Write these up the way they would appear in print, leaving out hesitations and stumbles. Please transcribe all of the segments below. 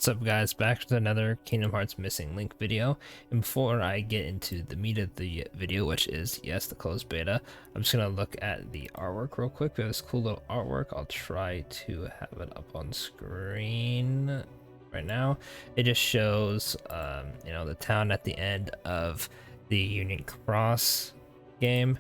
What's up guys, back with another Kingdom Hearts Missing Link video. And before I get into the meat of the video, which is, yes, the closed beta, I'm just gonna look at the artwork real quick. We have this cool little artwork. I'll try to have it up on screen right now. It just shows the town at the end of the Union Cross game.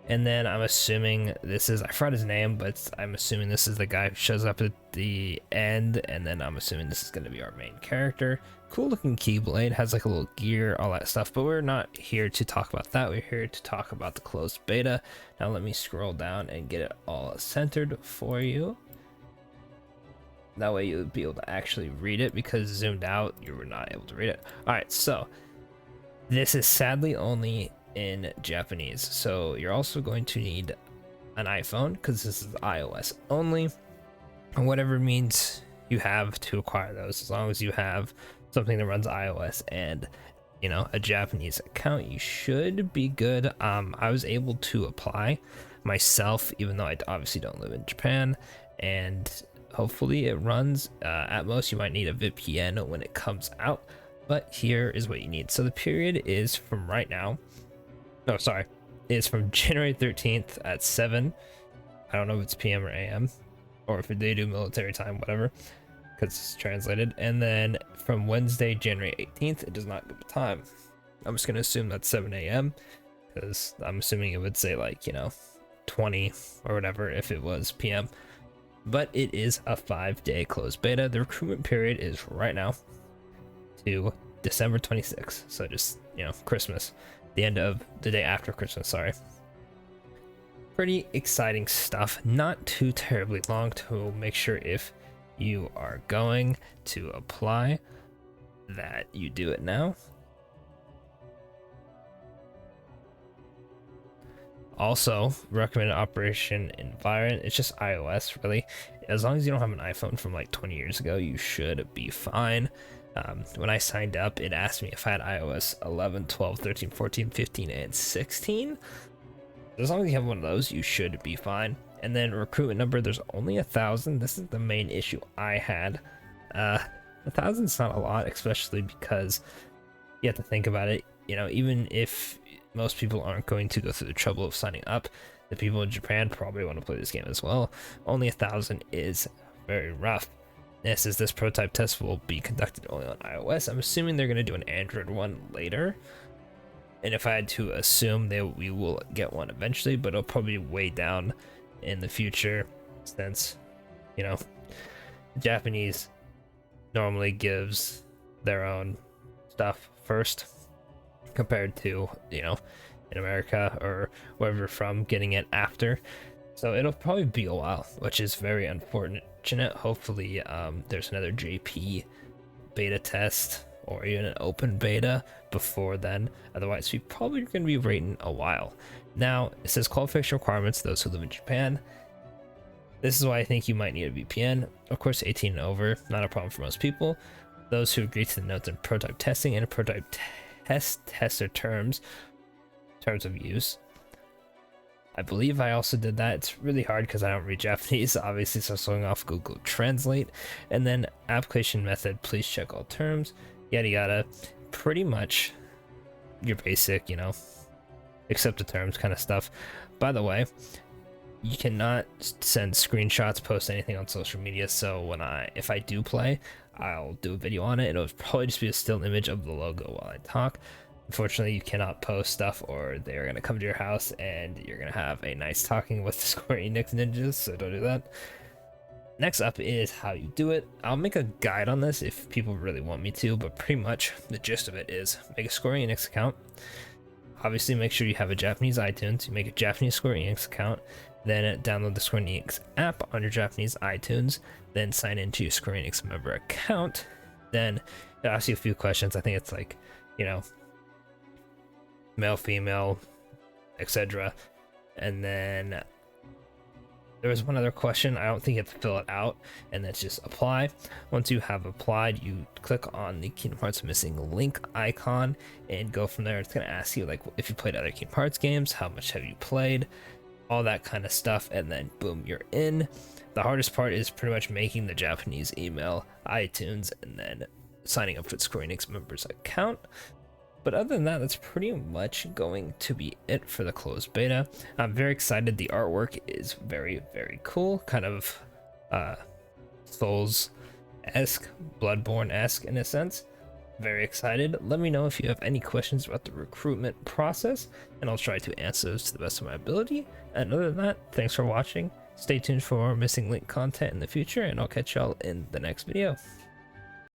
And then I'm assuming this is, I forgot his name, but I'm assuming this is the guy who shows up at the end, and then I'm assuming this is going to be our main character. Cool looking Keyblade, has like a little gear, all that stuff, but we're not here to talk about that. We're here to talk about the closed beta. Now let me scroll down and get it all centered for you. That way you'll be able to actually read it, because zoomed out, you were not able to read it. Alright, so this is sadly only in Japanese, so you're also going to need an iPhone because this is iOS only, and whatever means you have to acquire those, as long as you have something that runs iOS and a Japanese account, you should be good. I was able to apply myself, even though I obviously don't live in Japan, and hopefully it runs. At most you might need a VPN when it comes out, but here is what you need. So the period is from right now. No, sorry. It's from January 13th at 7. I don't know if it's PM or AM, or if they do military time, whatever, because it's translated. And then from Wednesday, January 18th, it does not give a time. I'm just going to assume that's 7 AM, because I'm assuming it would say 20 or whatever if it was PM. But it is a 5-day closed beta. The recruitment period is right now to December 26th. So just, Christmas. The end of the day after Christmas, sorry. Pretty exciting stuff, not too terribly long, to make sure if you are going to apply that you do it now. Also, recommended operation environment, it's just iOS really. As long as you don't have an iPhone from like 20 years ago, you should be fine. When I signed up, it asked me if I had iOS 11, 12, 13, 14, 15, and 16. As long as you have one of those, you should be fine. And then recruitment number, there's only 1,000. This is the main issue I had. 1,000's not a lot, especially because you have to think about it. Even if most people aren't going to go through the trouble of signing up, the people in Japan probably want to play this game as well. Only 1,000 is very rough. This prototype test will be conducted only on iOS. I'm assuming they're going to do an Android one later. And if I had to assume, we will get one eventually, but it'll probably be way down in the future, since, Japanese normally gives their own stuff first compared to, in America or wherever you're from, getting it after. So it'll probably be a while, which is very unfortunate. Hopefully there's another JP beta test or even an open beta before then. Otherwise, we probably are going to be waiting a while. Now, it says qualification requirements, those who live in Japan. This is why I think you might need a VPN. Of course, 18 and over, not a problem for most people. Those who agree to the notes in prototype testing and prototype tester terms of use. I believe I also did that. It's really hard because I don't read Japanese, obviously, so I'm going off Google Translate. And then application method, please check all terms, yada yada. Pretty much your basic, accept the terms kind of stuff. By the way, you cannot send screenshots, post anything on social media, so if I do play, I'll do a video on it. It'll probably just be a still image of the logo while I talk. Unfortunately, you cannot post stuff, or they're going to come to your house and you're going to have a nice talking with the Square Enix ninjas, so don't do that. Next up is how you do it. I'll make a guide on this if people really want me to, but pretty much the gist of it is make a Square Enix account. Obviously, make sure you have a Japanese iTunes. You make a Japanese Square Enix account, then download the Square Enix app on your Japanese iTunes, then sign into your Square Enix member account. Then it asks you a few questions. I think it's like, male, female, etc. And then there was one other question. I don't think you have to fill it out, and that's just apply. Once you have applied, you click on the Kingdom Hearts Missing Link icon and go from there. It's going to ask you if you played other Kingdom Hearts games, how much have you played, all that kind of stuff, and then boom, you're in. The hardest part is pretty much making the Japanese email, iTunes, and then signing up for the Square Enix members account. But other than that, that's pretty much going to be it for the closed beta. I'm very excited. The artwork is very, very cool. Kind of Souls-esque, Bloodborne-esque in a sense. Very excited. Let me know if you have any questions about the recruitment process, and I'll try to answer those to the best of my ability. And other than that, thanks for watching. Stay tuned for more Missing Link content in the future, and I'll catch y'all in the next video.